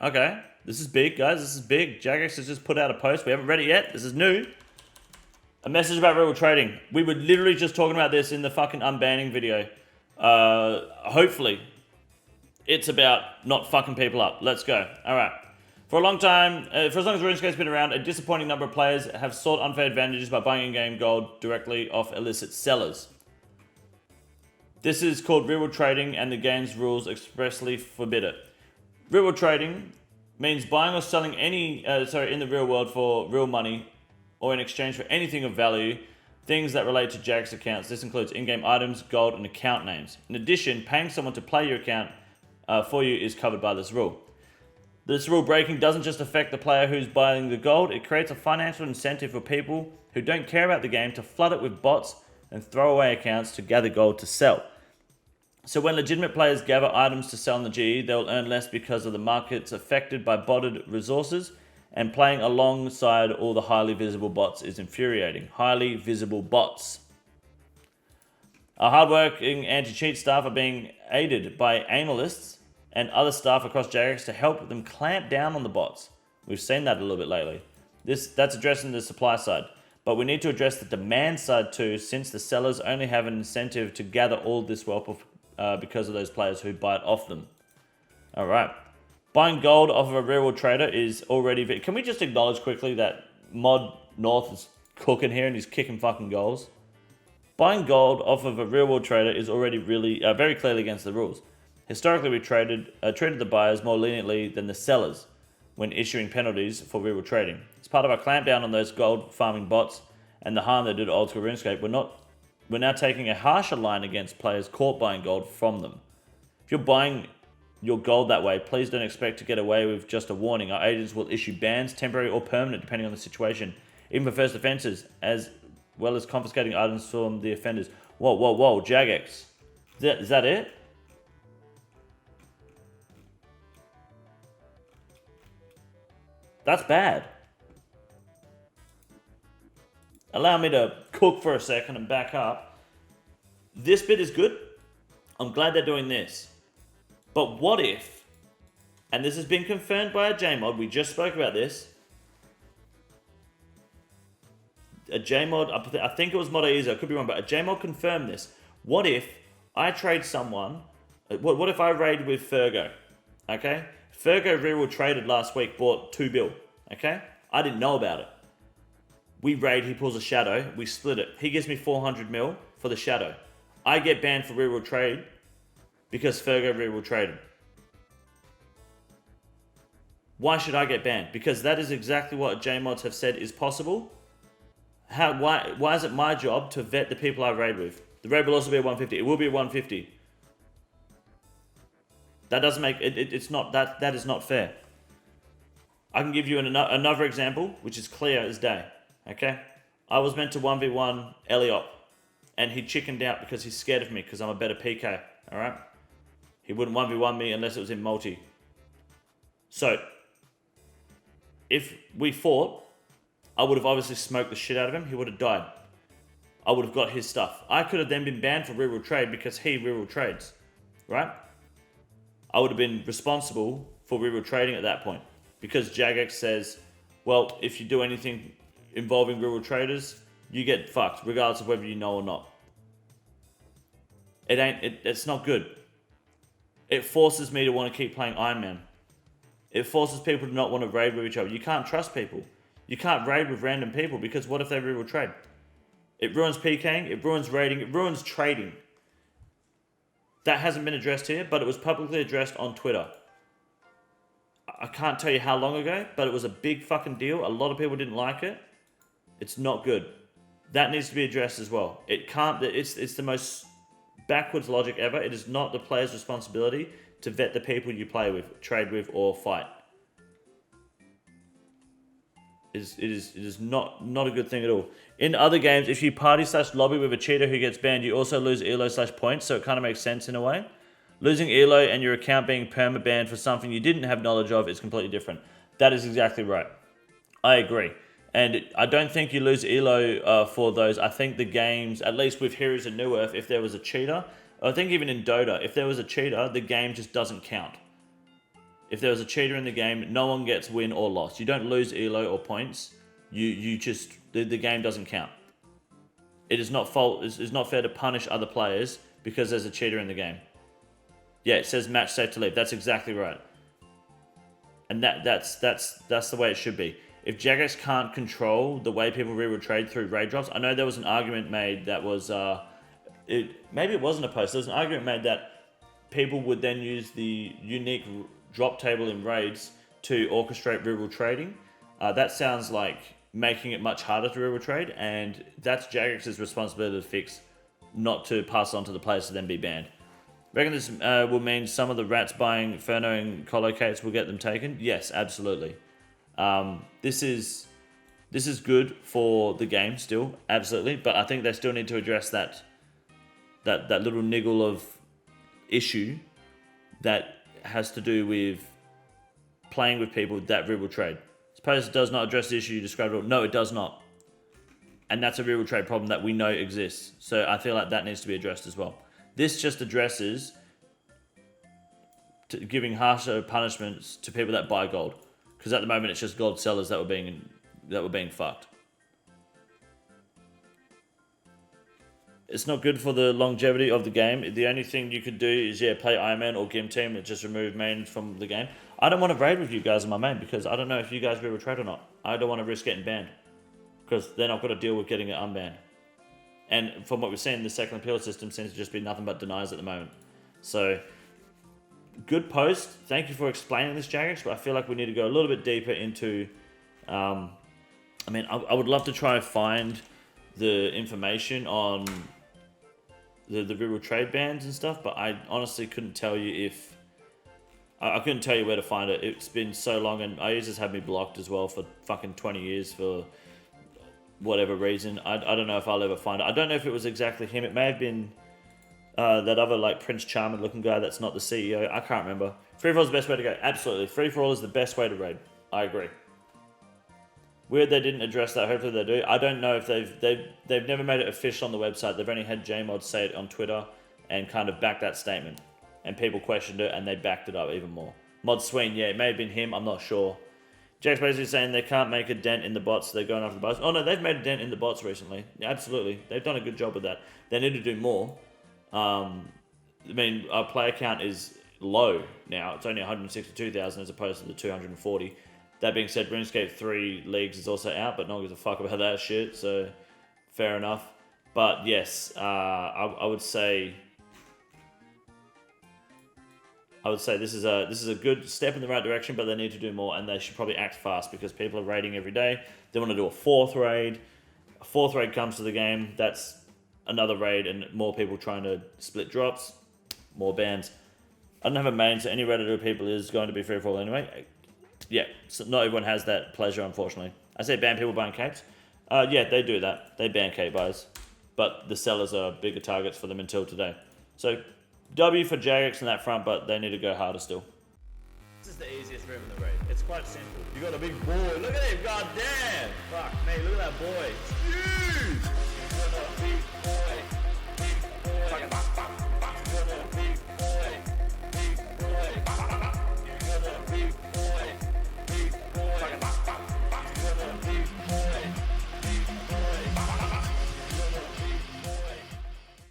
Okay, this is big, guys. This is big. Jagex has just put out a post. We haven't read it yet. This is new. A message about real trading. We were literally just talking about this in the fucking unbanning video. Hopefully, it's about not fucking people up. Let's go. All right. For a long time, for as long as RuneScape's been around, a disappointing number of players have sought unfair advantages by buying in-game gold directly off illicit sellers. This is called real-world trading, and the game's rules expressly forbid it. Real-world trading means buying or selling in the real world for real money or in exchange for anything of value, things that relate to Jagex accounts. This includes in-game items, gold, and account names. In addition, paying someone to play your account for you is covered by this rule. This rule breaking doesn't just affect the player who's buying the gold, it creates a financial incentive for people who don't care about the game to flood it with bots and throw away accounts to gather gold to sell. So when legitimate players gather items to sell in the GE, they'll earn less because of the markets affected by botted resources, and playing alongside all the highly visible bots is infuriating. Highly visible bots. Our hardworking anti-cheat staff are being aided by analysts and other staff across Jagex to help them clamp down on the bots. We've seen that a little bit lately. That's addressing the supply side. But we need to address the demand side too, since the sellers only have an incentive to gather all this wealth because of those players who buy it off them. All right. Buying gold off of a real-world trader is already... Can we just acknowledge quickly that Mod North is cooking here and he's kicking fucking goals? Buying gold off of a real-world trader is already really very clearly against the rules. Historically, we treated the buyers more leniently than the sellers when issuing penalties for real-world trading. As part of our clampdown on those gold farming bots and the harm they did to Oldschool Runescape, we're now taking a harsher line against players caught buying gold from them. If you're buying your gold that way, please don't expect to get away with just a warning. Our agents will issue bans, temporary or permanent, depending on the situation, even for first offences, as well as confiscating items from the offenders. Whoa, Jagex. Is that it? That's bad. Allow me to cook for a second and back up. This bit is good. I'm glad they're doing this. But what if, and this has been confirmed by a JMod, we just spoke about this. A JMod, I think it was Mod I could be wrong, but a JMod confirmed this. What if I trade someone, what if I raid with Fergo, okay? Fergo real traded last week, bought 2 bill, okay? I didn't know about it. We raid, he pulls a shadow, we split it. He gives me 400 mil for the shadow. I get banned for real trade because Fergo real traded. Why should I get banned? Because that is exactly what JMods have said is possible. Why is it my job to vet the people I raid with? The raid will also be a 150. It will be a 150. That doesn't make it's not that is not fair. I can give you another example, which is clear as day. Okay, I was meant to 1v1 Elliot, and he chickened out because he's scared of me because I'm a better PK. All right, he wouldn't 1v1 me unless it was in multi. So, if we fought, I would have obviously smoked the shit out of him. He would have died. I would have got his stuff. I could have then been banned for real trade because he real trades, right? I would have been responsible for real trading at that point because Jagex says, well, if you do anything involving real traders, you get fucked regardless of whether you know or not. It's not good. It forces me to want to keep playing Ironman. It forces people to not want to raid with each other. You can't trust people. You can't raid with random people because what if they real trade? It ruins PKing, it ruins raiding, it ruins trading. That hasn't been addressed here, but it was publicly addressed on Twitter. I can't tell you how long ago, but it was a big fucking deal. A lot of people didn't like it. It's not good. That needs to be addressed as well. It can't. It's the most backwards logic ever. It is not the player's responsibility to vet the people you play with, trade with, or fight. It is not a good thing at all. In other games, if you party/lobby with a cheater who gets banned, you also lose elo/points, so it kind of makes sense in a way. Losing elo and your account being perma-banned for something you didn't have knowledge of is completely different. That is exactly right. I agree. And I don't think you lose elo for those. I think the games, at least with Heroes of New Earth, if there was a cheater, I think even in Dota, if there was a cheater, the game just doesn't count. If there was a cheater in the game, no one gets win or loss. You don't lose elo or points. You just the game doesn't count. It is not it's not fair to punish other players because there's a cheater in the game. Yeah, it says match safe to leave. That's exactly right. And that's the way it should be. If Jagex can't control the way people reroll trade through raid drops, I know there was an argument made that was maybe it wasn't a post. There was an argument made that people would then use the unique drop table in raids to orchestrate reroll trading. That sounds like making it much harder to reroll trade, and that's Jagex's responsibility to fix, not to pass on to the players to then be banned. Reckon this will mean some of the rats buying Inferno and collocates will get them taken? Yes, absolutely. This is good for the game still, absolutely, but I think they still need to address that little niggle of issue that has to do with playing with people that reroll trade. Suppose it does not address the issue you described. No, it does not. And that's a reroll trade problem that we know exists. So I feel like that needs to be addressed as well. This just addresses giving harsher punishments to people that buy gold. Because at the moment it's just gold sellers that were being fucked. It's not good for the longevity of the game. The only thing you could do is, play Ironman or Gim Team and just remove main from the game. I don't want to raid with you guys in my main because I don't know if you guys reroll trade or not. I don't want to risk getting banned because then I've got to deal with getting it unbanned. And from what we're seeing, the second appeal system seems to just be nothing but denies at the moment. So, good post. Thank you for explaining this, Jagex, but I feel like we need to go a little bit deeper into... I would love to try and find the information on the reroll trade bans and stuff, but I honestly couldn't tell you if... I couldn't tell you where to find it. It's been so long, and IUSers had me blocked as well for fucking 20 years for whatever reason. I don't know if I'll ever find it. I don't know if it was exactly him. It may have been that other like Prince Charming looking guy that's not the CEO. I can't remember. Free-for-all is the best way to go. Absolutely. Free-for-all is the best way to raid. I agree. Weird they didn't address that. Hopefully they do. I don't know if they've never made it official on the website. They've only had JMod say it on Twitter and kind of back that statement. And people questioned it and they backed it up even more. Mod Sween, yeah, it may have been him. I'm not sure. Jack's basically saying they can't make a dent in the bots. So they're going after the bots. Oh no, they've made a dent in the bots recently. Yeah, absolutely. They've done a good job with that. They need to do more. Our player count is low now. It's only 162,000 as opposed to the 240. That being said, RuneScape 3 Leagues is also out, but no one gives a fuck about that shit, so fair enough. But yes, I would say this is a good step in the right direction, but they need to do more, and they should probably act fast because people are raiding every day. They want to do a fourth raid. A fourth raid comes to the game. That's another raid, and more people trying to split drops, more bans. I don't have a main, so any Reddit people is going to be free for all anyway. Yeah, so not everyone has that pleasure, unfortunately. I say ban people buying capes. Yeah, they do that. They ban cape buys. But the sellers are bigger targets for them until today. So, W for Jagex on that front, but they need to go harder still. This is the easiest move in the raid. It's quite simple. You got a big boy. Look at him, goddamn! Fuck me, look at that boy. It's huge! You got a big boy.